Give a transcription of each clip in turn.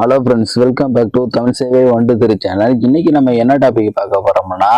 Hello friends, welcome back to Tamil சேவை 123 channel. இன்னைக்கு நம்ம என்ன டாபிக் பார்க்க போறோம்னா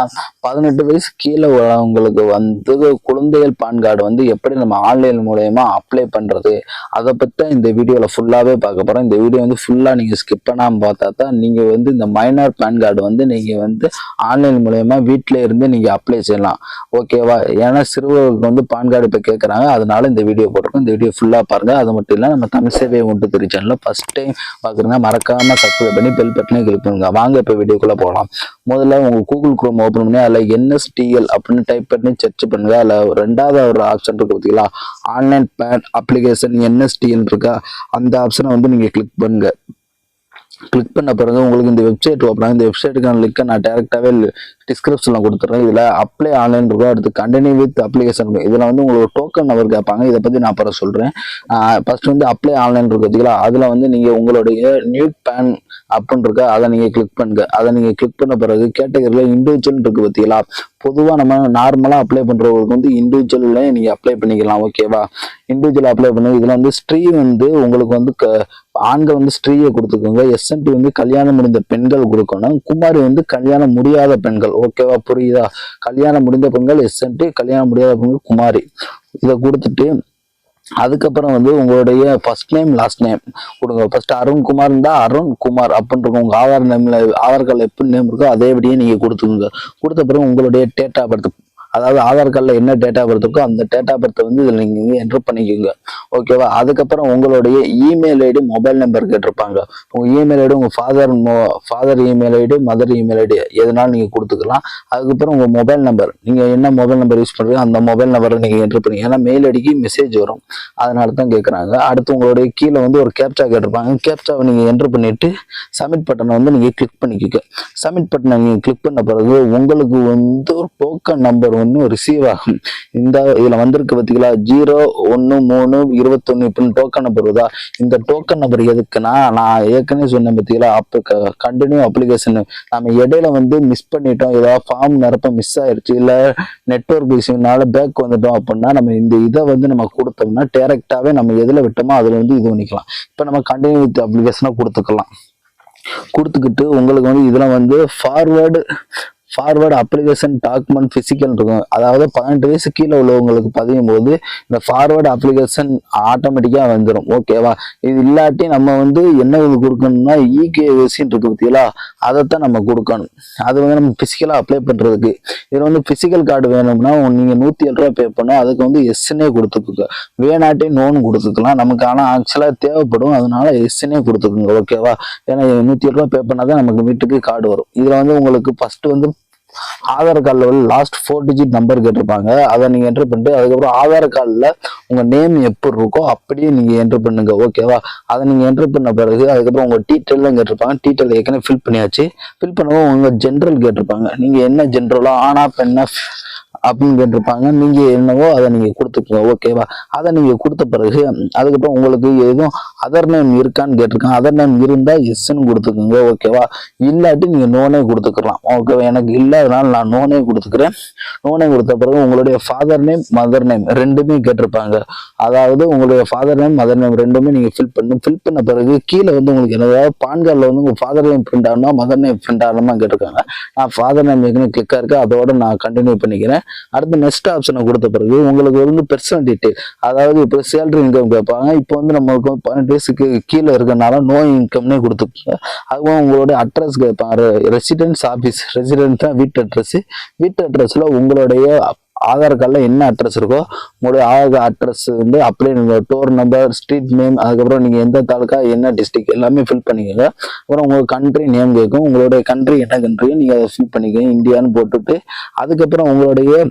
18 வயசு கீழே உள்ளவங்களுக்கு குழந்தைகள் பான் கார்டு எப்படி நம்ம ஆன்லைன் மூலயமா அப்ளை பண்றது, அதை பற்றி இந்த வீடியோவில் ஃபுல்லாகவே பார்க்க போறோம். இந்த வீடியோ ஃபுல்லாக நீங்கள் ஸ்கிப் பண்ணாமல் பார்த்தா தான் நீங்கள் இந்த மைனர் பான் கார்டு நீங்கள் ஆன்லைன் மூலயமா வீட்டில இருந்து நீங்கள் அப்ளை செய்யலாம். ஓகேவா? ஏன்னா சிறுவர்களுக்கு பான் கார்டு இப்போ கேட்குறாங்க, அதனால இந்த வீடியோ போட்டிருக்கோம். இந்த வீடியோ ஃபுல்லாக பாருங்க. அது மட்டும் இல்லை, நம்ம தமிழ் சேவை 123 சேனலில் ஃபர்ஸ்ட் டைம் பார்க்குறீங்க மறக்காம சப்ஸ்கிரைப் பண்ணி பெல் பட்டனை கிளிக் பண்ணுங்க. வாங்க இப்போ வீடியோக்குள்ள போகலாம். முதல்ல உங்க கூகுள் குரோம் ஓப்பன் பண்ணி அதில் NSTL அப்படின்னு டைப் பண்ணி சர்ச் பண்ணுங்க. அதில் ரெண்டாவது ஒரு ஆப்ஷன் இருக்கு பார்த்தீங்களா, ஆன்லைன் பேன் அப்ளிகேஷன் NSTL இருக்கா, அந்த ஆப்ஷனை நீங்க கிளிக் பண்ணுங்க. கிளிக் பண்ண பிறகு உங்களுக்கு இந்த வெப்சைட் ஓப்பன். இந்த வெப்சைட்டுக்கான லிங்கை நான் டேரெக்டாகவே டிஸ்கிரிப்ஷனில் கொடுத்துட்றேன். இதில் அப்ளை ஆன்லைன் இருக்கும், அடுத்து கண்டினியூ வித் அப்ளிகேஷன் இருக்கும். இதில் உங்களுக்கு டோக்கன் நம்பர் கேட்பாங்க. இதை பற்றி நான் அப்புறம் சொல்கிறேன். ஃபர்ஸ்ட் அப்ளை ஆன்லைன் இருக்கு பார்த்தீங்களா, அதில் நீங்கள் உங்களுடைய நியூ பேன் அப்படின்னு இருக்கா, அதை நீங்கள் கிளிக் பண்ணுங்க. அதை நீங்கள் கிளிக் பண்ண பிறகு கேட்டகரியில் இண்டிவிஜுவல் இருக்கு பார்த்தீங்களா, பொதுவாக நம்ம நார்மலாக அப்ளை பண்ணுறவங்களுக்கு இண்டிவிஜுவல்ல நீங்கள் அப்ளை பண்ணிக்கலாம். ஓகேவா? இண்டிவிஜுவல் அப்ளை பண்ணுங்க. இதில் ஸ்ட்ரீ உங்களுக்கு ஆண்கள் ஸ்ட்ரீயை கொடுத்துக்கோங்க. SNT கல்யாணம் முடிந்த பெண்கள் கொடுக்கணும். குமாரி கல்யாணம் முடியாத பெண்கள். ஓகேவா? புரியுதா? கல்யாணம் முடிந்த பெண்கள் SNT, கல்யாணம் முடியாத பெண்கள் குமாரி. இதை கொடுத்துட்டு அதுக்கப்புறம் உங்களுடைய ஃபர்ஸ்ட் நேம் லாஸ்ட் நேம் கொடுங்க. ஃபர்ஸ்ட் அருண்குமார் இருந்தா அருண்குமார் அப்படின்னு இருக்கும். உங்க ஆதார் கார்டில் எப்படி நேம் இருக்கோ அதேபடியே நீங்க கொடுத்துக்கோங்க. கொடுத்த பிறகு உங்களுடைய டேட் ஆஃப் பர்த், அதாவது ஆதார் கார்டில் என்ன டேட் ஆஃப் பர்த் இருக்கோ அந்த டேட் ஆஃப் பர்த்தை இதில் நீங்கள் என்ட்ரு பண்ணிக்கோங்க. ஓகேவா? அதுக்கப்புறம் உங்களுடைய இமெயில் ஐடி, மொபைல் நம்பர் கேட்டிருப்பாங்க. உங்கள் இமெயில் ஐடி உங்கள் father email ID, mother email ID எதனாலும் நீங்கள் கொடுத்துக்கலாம். அதுக்கப்புறம் உங்கள் மொபைல் நம்பர், நீங்கள் என்ன மொபைல் நம்பர் யூஸ் பண்ணுறீங்க அந்த மொபைல் நம்பரை நீங்கள் என்ட்ரு பண்ணுங்க. ஏன்னா மெயில் ஐடிக்கு மெசேஜ் வரும், அதனால தான் கேட்குறாங்க. அடுத்து உங்களுடைய கீழே ஒரு கேப்சா கேட்டிருப்பாங்க. கேப்சாவை நீங்கள் என்ட்ரு பண்ணிவிட்டு சப்மிட் பட்டனை நீங்கள் கிளிக் பண்ணிக்கோங்க. சப்மிட் பட்டனை நீங்கள் கிளிக் பண்ண பிறகு உங்களுக்கு ஒரு டோக்கன் நம்பர் ரிசீவ் ஆகும். இந்த இதுல வந்திருக்கு பார்த்தீங்களா, 01-3-21 இப்படின்னு டோக்கன் நம்பர் வருதா. இந்த டோக்கன் நம்பர் எதுக்குன்னா, நான் ஏற்கனவே சொன்னேன் பார்த்தீங்களா, கண்டினியூ அப்ளிகேஷன் நம்ம இடையில மிஸ் பண்ணிட்டோம், ஏதாவது ஃபார்ம் நிரப்ப மிஸ் ஆயிடுச்சு, இல்ல நெட்வொர்க் இஷ்யூனால பேக் வந்துட்டோம் அப்படின்னா நம்ம இந்த இதை நம்ம கொடுத்தோம்னா டைரக்டாவே நம்ம எதுல விட்டோமோ அதுல இது பண்ணிக்கலாம். இப்ப நம்ம கண்டினியூ வித் அப்ளிகேஷனை கொடுத்துக்கலாம். கொடுத்துக்கிட்டு உங்களுக்கு இதுல ஃபார்வர்டு அப்ளிகேஷன் டாக்குமெண்ட் பிசிக்கல் இருக்கும். அதாவது 18 வயசு கீழே உள்ளவங்களுக்கு பதியும் போது இந்த ஃபார்வர்டு அப்ளிகேஷன் ஆட்டோமேட்டிக்கா வந்துடும். ஓகேவா? இது இல்லாட்டி நம்ம என்ன கொடுக்கணும்னா EKYC இருக்கு பார்த்தீங்களா, அதைத்தான் நம்ம கொடுக்கணும். அது நம்ம பிசிக்கலா அப்ளை பண்றதுக்கு. இதுல பிசிக்கல் கார்டு வேணும்னா நீங்க 107 ரூபா பே பண்ணணும். அதுக்கு எஸ்னே கொடுத்துக்கோங்க, வேணாட்டி நோன்னு கொடுத்துக்கலாம். நமக்கு ஆனா ஆக்சுவலா தேவைப்படும், அதனால எஸ்னே கொடுத்துக்கோங்க. ஓகேவா? ஏன்னா 107 ரூபா பே பண்ணாதான் நமக்கு வீட்டுக்கு கார்டு வரும். இதுல உங்களுக்கு ஃபர்ஸ்ட் ஆதார் கார்டில் லாஸ்ட் 4 டிஜிட் நம்பர் கேட்டிருப்பாங்க. அதை நீங்க என்ட்ரு பண்ணிட்டு அதுக்கப்புறம் ஆதார் கார்டில் உங்க நேம் எப்படி இருக்கோ அப்படியே நீங்க என்ட்ரு பண்ணுங்க. ஓகேவா? அதை நீங்க என்ட்ரு பண்ண பிறகு அதுக்கப்புறம் உங்க டீட்டெயிலும் கேட்டிருப்பாங்க. டீட்டெயில் ஏற்கனவே ஃபில் பண்ணியாச்சு. ஃபில் பண்ணவும் உங்க ஜென்ரல் கேட்டிருப்பாங்க. நீங்க என்ன ஜென்ரலோ ஆனா பெண்ணா அப்படின்னு கேட்டிருப்பாங்க. நீங்க என்னவோ அதை நீங்க கொடுத்துக்கோங்க. ஓகேவா? அதை நீங்க கொடுத்த பிறகு அதுக்கப்புறம் உங்களுக்கு எதுவும் அதர் நேம் இருக்கான்னு கேட்டிருக்காங்க. அதர் நேம் இருந்தா எஸ்ன்னு கொடுத்துக்கோங்க. ஓகேவா? இல்லாட்டி நீங்க நோனே கொடுத்துக்கலாம். ஓகேவா? எனக்கு இல்லாதனால நான் நோனே கொடுத்துக்கிறேன். நோனே கொடுத்த பிறகு உங்களுடைய ஃபாதர் நேம், மதர் நேம் ரெண்டுமே கேட்டிருப்பாங்க. அதாவது உங்களுடைய ஃபாதர் நேம், மதர் நேம் ரெண்டுமே நீங்க ஃபில் பண்ண பிறகு கீழே உங்களுக்கு என்னதாவது பான் கார்டில் உங்க ஃபாதர் நேம் பிரிண்ட் ஆகணுமா மதர் நேம் பிரிண்ட் ஆகணுமா கேட்டிருக்காங்க. நான் ஃபாதர் நேம் ஏற்கனவே கிளிக்கா இருக்கு, அதோட நான் கண்டினியூ பண்ணிக்கிறேன். அடுத்து நெக்ஸ்ட் ஆப்ஷனை கொடுத்த பிறகு உங்களுக்கு பெர்சனல் டீடைல், அதாவது இப்போ சேலரி இன்கம் கேட்பாங்க. இப்போ நம்மளுக்கு 18 வயசுக்கு கீழே இருக்கனால நோ இன்கம்னே கொடுத்துக்கோங்க. அதுவும் உங்களுடைய அட்ரஸ் கேட்பாங்க. ரெசிடென்ஸ் ஆபீஸ், ரெசிடென்ஸ் தான் வீட்டு அட்ரஸ். வீட்டு அட்ரஸ்ல உங்களுடைய ஆதார் கார்டில் என்ன அட்ரஸ் இருக்கோ உங்களுடைய ஆதார் அட்ரஸ் அப்படியே டோர் நம்பர், ஸ்ட்ரீட் நேம், அதுக்கப்புறம் நீங்க எந்த தாலுக்கா, என்ன டிஸ்ட்ரிக்ட் எல்லாமே ஃபில் பண்ணிக்கோங்க. அப்புறம் உங்க கண்ட்ரி நேம் கேட்கும். உங்களுடைய கண்ட்ரி என்ன கண்ட்ரி நீங்க அதை ஃபில் பண்ணிக்கோங்க, இந்தியான்னு போட்டுட்டு அதுக்கப்புறம் உங்களுடைய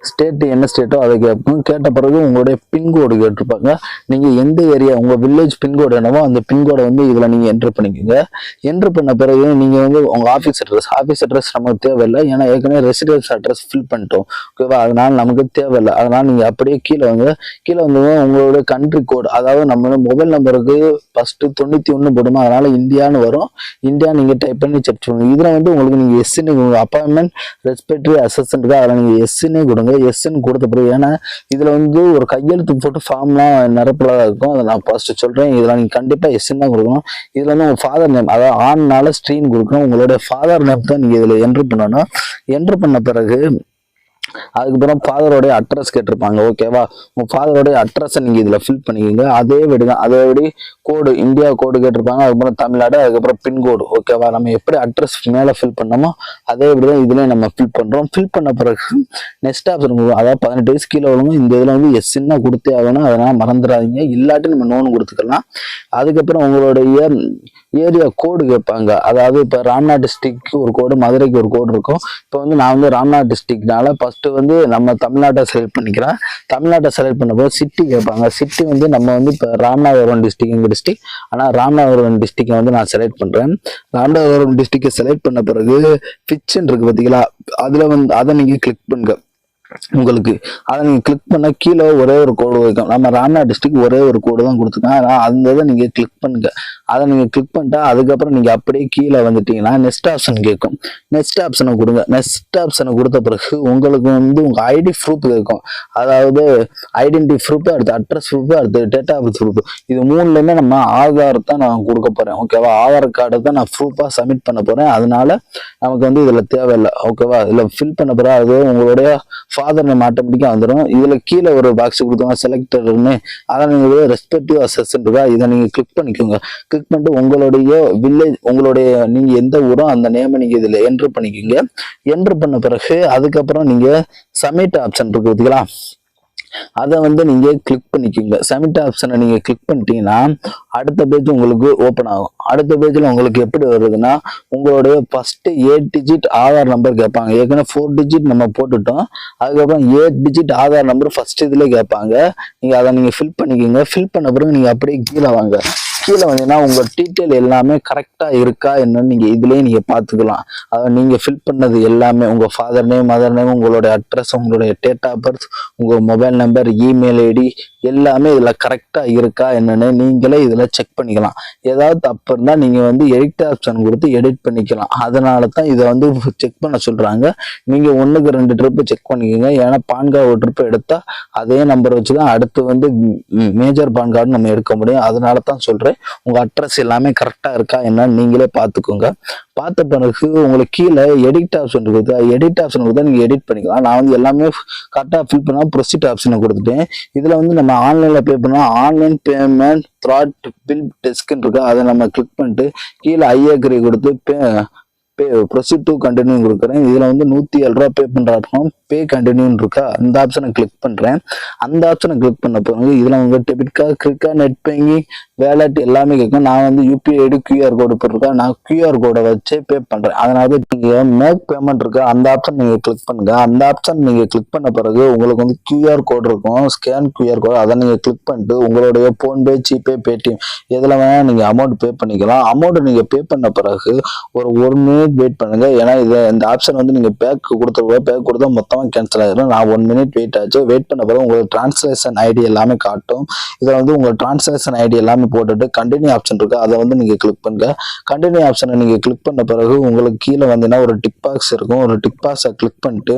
ஸ்டேட் என்ன ஸ்டேட்டோ அதை கேட்போம். கேட்ட பிறகு உங்களுடைய பின்கோடு கேட்டிருப்பாங்க. நீங்க எந்த ஏரியா, உங்க வில்லேஜ் பின்கோடு என்னவோ அந்த பின்கோடை இதுல நீங்க என்ட்ரு பண்ணிக்கோங்க. என்ட்ரு பண்ண பிறகு நீங்க உங்க ஆஃபீஸ் அட்ரஸ் நமக்கு தேவையில்லை, ஏன்னா ஏற்கனவே ரெசிடென்ஸ் அட்ரஸ் ஃபில் பண்ணிட்டோம். ஓகேவா? அதனால நமக்கு தேவையில்லை. அதனால நீங்க அப்படியே கீழே உங்களுடைய கண்ட்ரி கோடு, அதாவது நம்ம மொபைல் நம்பருக்கு ஃபர்ஸ்ட் 91 போடுமா, அதனால இந்தியான்னு வரும். இந்தியா நீங்க டைப் பண்ணி செக் பண்ணுங்க. இதுல உங்களுக்கு நீங்க எஸ்ன்னு அப்பாயின்மெண்ட் ரெஸ்பெக்டரி அசிஸ்டன்ட் அதில் நீங்க எஸ்ன்னு எஸ்ன்னு கொடுங்க. எஸ்ன்னு கொடுத்த பிறகு ஏன்னா இதுல வந்து ஒரு கையெழுத்து போட்டு ஃபார்ம்லாம் நிரப்பலாம் இருக்கும். அதை நான் ஃபர்ஸ்ட் சொல்றேன். இதுல நீங்க கண்டிப்பா எஸ்ன்னு தான் கொடுக்கணும். இதுல வந்து உங்க ஃபாதர் நேம், அதாவது ஆண்னால ஸ்ட்ரீன் கொடுக்கணும். உங்களுடைய ஃபாதர் நேம் தான் நீங்க இதுல என்ட்ரு பண்ணணும். என்ட்ரு பண்ண பிறகு அதுக்கப்புறம் ஃபாதரோடைய அட்ரஸ் கேட்டிருப்பாங்க. ஓகேவா, உங்க ஃபாதரோடைய அட்ரஸை நீங்க இதுல ஃபில் பண்ணிக்கோங்க. அதே வீடு தான், அதே வீடு கோடு, இந்தியா கோடு கேட்டிருப்பாங்க. அதுக்கப்புறம் தமிழ்நாடு, அதுக்கப்புறம் பின்கோடு. ஓகேவா, நம்ம எப்படி அட்ரஸ் மேல ஃபில் பண்ணோமோ அதே வீடு தான் இதுல நம்ம ஃபில் பண்றோம். ஃபில் பண்ண பிறகு நெக்ஸ்ட் ஆப்ஷன், அதாவது 18 வயசு கீழே உள்ளவங்க இந்த இதுல வந்து எஸ்ன்னா கொடுத்தே ஆகணும். அதனால மறந்துடாதீங்க. இல்லாட்டி நம்ம நோன்னு கொடுத்துக்கலாம். அதுக்கப்புறம் உங்களுடைய ஏரியா கோடு கேட்பாங்க. அதாவது இப்ப ராம்நாத் டிஸ்ட்ரிக்ட் ஒரு கோடு, மதுரைக்கு ஒரு கோடு இருக்கும். இப்போ வந்து நான் வந்து ராம்நாத் டிஸ்ட்ரிக்ட்னால ஃபர்ஸ்ட் வந்து நம்ம தமிழ்நாட்டை செலக்ட் பண்ணிக்கிறேன். தமிழ்நாட்டை செலக்ட் பண்ணப்போ சிட்டி கேட்பாங்க. சிட்டி வந்து நம்ம வந்து இப்போ ராமநாதபுரம் டிஸ்ட்ரிக்ட் எங்கள் டிஸ்ட்ரிக்ட், ஆனால் ராமநாதபுரம் டிஸ்ட்ரிக்டை வந்து நான் செலக்ட் பண்ணுறேன். ராமநாதபுரம் டிஸ்ட்ரிக்டை செலக்ட் பண்ண பிறகு ஃபிட்ஸ்ன்னு இருக்கு பார்த்தீங்களா, அதில் வந்து அதை நீங்கள் கிளிக் பண்ணுங்க. உங்களுக்கு அதை நீங்க கிளிக் பண்ண கீழே ஒரே ஒரு கோடு வைக்கும். நம்ம ராம்நாத் டிஸ்ட்ரிக்ட் ஒரே ஒரு கோடு தான் கொடுத்துருக்கோம். அதனால அந்த இதை நீங்க கிளிக் பண்ணுங்க. அதை நீங்க கிளிக் பண்ணிட்டா அதுக்கப்புறம் நீங்க அப்படியே கீழே வந்துட்டீங்கன்னா நெக்ஸ்ட் ஆப்ஷன் கேட்கும். நெக்ஸ்ட் ஆப்ஷனை கொடுங்க. நெக்ஸ்ட் ஆப்ஷனை கொடுத்த பிறகு உங்களுக்கு வந்து உங்க ஐடி ப்ரூஃப் கேட்கும். அதாவது ஐடென்டி ப்ரூஃப், அடுத்து அட்ரஸ் ப்ரூஃப், அடுத்து டேட் ஆஃப் பர்த் ப்ரூஃப். இது மூணுலயுமே நம்ம ஆதார் தான் நான் கொடுக்க போறேன். ஓகேவா, ஆதார் கார்டை தான் நான் ப்ரூஃபா சப்மிட் பண்ண போறேன். அதனால நமக்கு வந்து இதுல தேவையில்லை. ஓகேவா, இதுல ஃபில் பண்ண பிறகு அது உங்களுடைய ஃபாதர் நேம் ஆட்டோமேட்டிக்கா வந்துடும். இதுல கீழே ஒரு பாக்ஸ் கொடுத்தாங்க செலக்டர்னு, அதை நீங்க ரெஸ்பெக்டிவ் அசஸ்ன்னு இருக்கா, இதை நீங்க கிளிக் பண்ணிக்கோங்க. கிளிக் பண்ணிட்டு உங்களுடைய வில்லேஜ், உங்களுடைய நீங்க எந்த ஊரோ அந்த நேமை நீங்க இதுல என்ட்ரு பண்ணிக்கோங்க. என்ட்ரு பண்ண பிறகு அதுக்கப்புறம் நீங்க சப்மிட் ஆப்ஷன் இருக்கு பார்த்தீங்களா, அதை வந்து நீங்க கிளிக் பண்ணிக்கோங்க. சப்மிட் ஆப்ஷனை நீங்க கிளிக் பண்ணிட்டீங்கன்னா அடுத்த பேஜ் உங்களுக்கு ஓப்பன் ஆகும். அடுத்த பேஜ்ல உங்களுக்கு எப்படி வருதுன்னா உங்களுடைய ஃபர்ஸ்ட் 8 டிஜிட் ஆதார் நம்பர் கேட்பாங்க. ஏற்கனவே 4 டிஜிட் நம்ம போட்டுட்டோம். அதுக்கப்புறம் 8 டிஜிட் ஆதார் நம்பர் ஃபர்ஸ்ட் இதுல கேட்பாங்க. நீங்க அதை நீங்க ஃபில் பண்ணிக்கோங்க. ஃபில் பண்ண பிறகு நீங்க அப்படியே கீழே வாங்க. கீழே வந்தீங்கன்னா உங்க டீட்டெயில் எல்லாமே கரெக்டா இருக்கா என்னன்னு நீங்க இதுலயே நீங்க பாத்துக்கலாம். அதாவது நீங்க ஃபில் பண்ணது எல்லாமே உங்க ஃபாதர் நேம், மதர் நேம், உங்களுடைய அட்ரஸ், உங்களுடைய டேட் ஆஃப் பர்த், உங்க மொபைல் நம்பர், இமெயில் ஐடி எல்லாமே இதுல கரெக்டா இருக்கா என்னன்னு நீங்களே இதுல செக் பண்ணிக்கலாம். ஏதாவது தப்பு இருந்தா நீங்க வந்து எடிட் ஆப்ஷன் கொடுத்து எடிட் பண்ணிக்கலாம். அதனாலதான் இதை வந்து செக் பண்ண சொல்றாங்க. நீங்க 1க்கு 2 ட்ரிப் செக் பண்ணிக்கோங்க. ஏன்னா பான் கார்டு ஒரு ட்ரிப் எடுத்தா அதே நம்பர் வச்சுதான் அடுத்து வந்து மேஜர் பான் கார்டு நம்ம எடுக்க முடியும். அதனால தான் சொல்றேன், உங்க அட்ரஸ் எல்லாமே கரெக்டா இருக்கா என்னன்னு நீங்களே பாத்துக்கோங்க. பார்த்த பிறகு உங்களுக்கு கீழே எடிட் ஆப்ஷன் இருக்குது. எடிட் ஆப்ஷன் கொடுத்தா நீங்க எடிட் பண்ணிக்கலாம். நான் வந்து எல்லாமே கரெக்டா ஃபில் பண்ணா ப்ரொசீட் ஆப்ஷனை கொடுத்துட்டேன். இதுல வந்து நம்ம ஆன்லைன்ல பே பண்ணா ஆன்லைன் பேமெண்ட் த்ராட் பில் டெஸ்க்ன்னு இருக்கு. அதை நம்ம கிளிக் பண்ணிட்டு கீழே ஐ அக்ரி கொடுத்து ப்ரொசீட் டு கண்டினியூ கொடுக்குறேன். இதுல வந்து 107 ரூபா பே பண்றோம். பே கண்டினியூன்னு இருக்கா, அந்த ஆப்ஷனை கிளிக் பண்றேன். அந்த ஆப்ஷனை கிளிக் பண்ண பிறகு இதுல உங்க debit card, credit card, net banking, wallet எல்லாமே கேட்கும். நான் வந்து யூபிஐ ஐடி கியூஆர் கோடு போட்டிருக்கேன். நான் கியூஆர் கோடை வச்சு பே பண்றேன். அதனால நீங்க மேக் பேமெண்ட் இருக்கு, அந்த ஆப்ஷன் நீங்க கிளிக் பண்ணுங்க. அந்த ஆப்ஷன் நீங்க கிளிக் பண்ண பிறகு உங்களுக்கு வந்து கியூஆர் கோடு இருக்கும், ஸ்கேன் கியூஆர் கோடு. அதை நீங்க கிளிக் பண்ணிட்டு உங்களுடைய போன்பே, ஜிபே, பேடிஎம் எதுல வேணா நீங்க அமௌண்ட் பே பண்ணிக்கலாம். அமௌண்ட் நீங்க பே பண்ண பிறகு ஒரு 1 மினிட் வெயிட் பண்ணுங்க. ஏன்னா இந்த ஆப்ஷன் வந்து நீங்க பேக் கொடுத்தா மொத்தமா கேன்சல் ஆயிடும். நான் 1 மினிட் வெயிட் ஆச்சு. வெயிட் பண்ண பிறகு உங்களுக்கு டிரான்ஸ்லேஷன் ஐடி எல்லாமே காட்டும். இதுல வந்து உங்க டிரான்ஸ்லேஷன் ஐடி எல்லாமே போட்டுட்டு கண்டினியூ ஆப்ஷன் இருக்கு, அதை வந்து நீங்க கிளிக் பண்ணுங்க. கண்டினியூ ஆப்ஷனை நீங்க கிளிக் பண்ண பிறகு உங்களுக்கு கீழே வந்தீங்கன்னா ஒரு டிக் பாக்ஸ் இருக்கும். ஒரு டிக் பாக்ஸை கிளிக் பண்ணிட்டு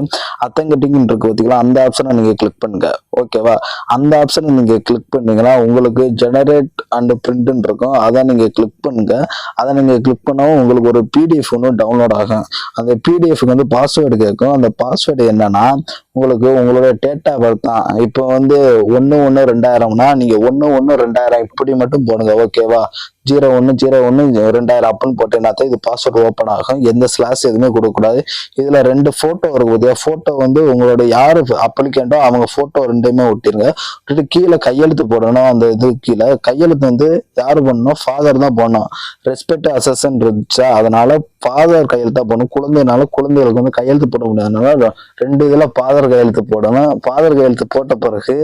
அத்தன்டிகேட்டிங் இருக்கு பார்த்தீங்களா, அந்த ஆப்ஷனை நீங்க கிளிக் பண்ணுங்க. ஓகேவா, அந்த ஆப்ஷனை நீங்க கிளிக் பண்ணீங்கன்னா உங்களுக்கு ஜெனரேட் அண்ட் பிரிண்ட் இருக்கும். அதை நீங்க கிளிக் பண்ணுங்க. அதை நீங்க கிளிக் பண்ணவும் உங்களுக்கு ஒரு பிடிஎஃப் ஒன்று டவுன்லோட் ஆகும். அந்த பிடிஎஃப்க்கு வந்து பாஸ்வேர்டு கேட்கும். அந்த பாஸ்வேர்டு என்னன்னா உங்களுக்கு உங்களுடைய டேட் ஆஃப் பர்த் தான். இப்போ வந்து 1/1/2000னா நீங்க 1/1/2000 இப்படி மட்டும் போடுங்க. ஓகேவா, 01/01/2000 அப்படின்னு போட்டீங்கன்னா இது பாஸ்வேர்டு ஓப்பன் ஆகும். எந்த ஸ்லாஷ் எதுவுமே கொடுக்கக்கூடாது. இதுல 2 போட்டோ இருக்கு. போட்டோ வந்து உங்களுடைய யாரு அப்ளிகண்டோ அவங்க போட்டோ 2மே ஒட்டிருங்க. ஒட்டிட்டு கீழே கையெழுத்து போடணும். அந்த இது கீழே கையெழுத்து வந்து யாரு பண்ணணும், ஃபாதர் தான் போடணும். ரெஸ்பெக்ட் அசஸ்ன்னு இருந்துச்சா, அதனால ஃபாதர் கையெழுத்தா போடணும். குழந்தைனால குழந்தைகளுக்கு வந்து கையெழுத்து போட முடியாதனால 2 இதுல ஃபாதர் கையெழுத்து போடணும். ஃபாதர் கையெழுத்து போட்ட பிறகு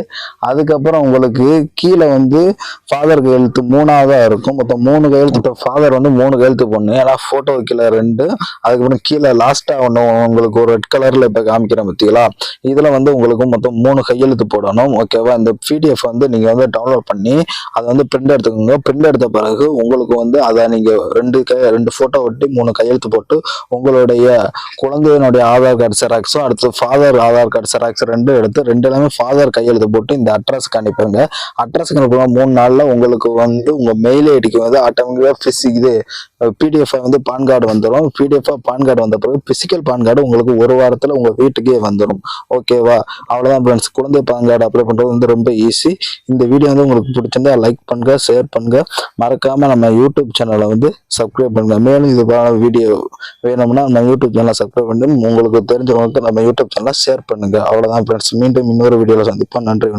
அதுக்கப்புறம் உங்களுக்கு கீழே வந்து ஃபாதர் கையெழுத்து 3ஆவதா இருக்கும். மொத்தம் மொத்தம் 3 கையெழுத்து. ஃபாதர் வந்து 3 கையெழுத்து போடணும். ஏன்னா போட்டோ வைக்கல 2. அதுக்கப்புறம் கீழே லாஸ்டா ஒன்று உங்களுக்கு ஒரு ரெட் கலர்ல இப்ப காமிக்கிறேன் பார்த்தீங்களா, இதுல வந்து உங்களுக்கு மொத்தம் 3 கையெழுத்து போடணும். ஓகேவா? இந்த பிடிஎஃப் வந்து நீங்க வந்து டவுன்லோட் பண்ணி அதை வந்து பிரிண்ட் எடுத்துக்கோங்க. பிரிண்ட் எடுத்த பிறகு உங்களுக்கு வந்து அதை நீங்க 2 போட்டோ ஒட்டி 3 கையெழுத்து போட்டு உங்களுடைய குழந்தையினுடைய ஆதார் கார்டு செராக்ஸும் அடுத்து ஃபாதர் ஆதார் கார்டு செராக்ஸ் 2 எடுத்து 2லுமே ஃபாதர் கையெழுத்து போட்டு இந்த அட்ரஸ்க்கு அனுப்பிடுங்க. அட்ரஸ்க்கு அனுப்புனா 3 நாள்ல உங்களுக்கு வந்து உங்க மெயில் ஐடிக்கு வந்து ஆட்டோமேட்டிக்கா இது பிடிஎஃப் வந்து பான் கார்டு வந்துடும். பிடிஎஃப் பான் கார்டு வந்த பிறகு பிசிக்கல் பான் கார்டு உங்களுக்கு 1 வாரத்துல உங்க வீட்டுக்கே வந்துடும். ஓகேவா? அவ்வளவுதான் ஃப்ரெண்ட்ஸ். குழந்தை பான் கார்டு அப்ளை பண்றது வந்து ரொம்ப ஈஸி. இந்த வீடியோ வந்து உங்களுக்கு பிடிச்சிருந்தா லைக் பண்ணுங்க, ஷேர் பண்ணுங்க, மறக்காம நம்ம யூடியூப் சேனலை வந்து சப்ஸ்கிரைப் பண்ணுங்க. மேலும் இது வீடியோ வேணும்னா நம்ம யூடியூப் சேனலை சப்ஸ்கிரைப் பண்ணி உங்களுக்கு தெரிஞ்சவங்களுக்கு நம்ம யூடியூப் சேனலை ஷேர் பண்ணுங்க. அவ்வளவுதான் ஃப்ரெண்ட்ஸ். மீண்டும் இன்னொரு வீடியோல சந்திப்போம். நன்றி.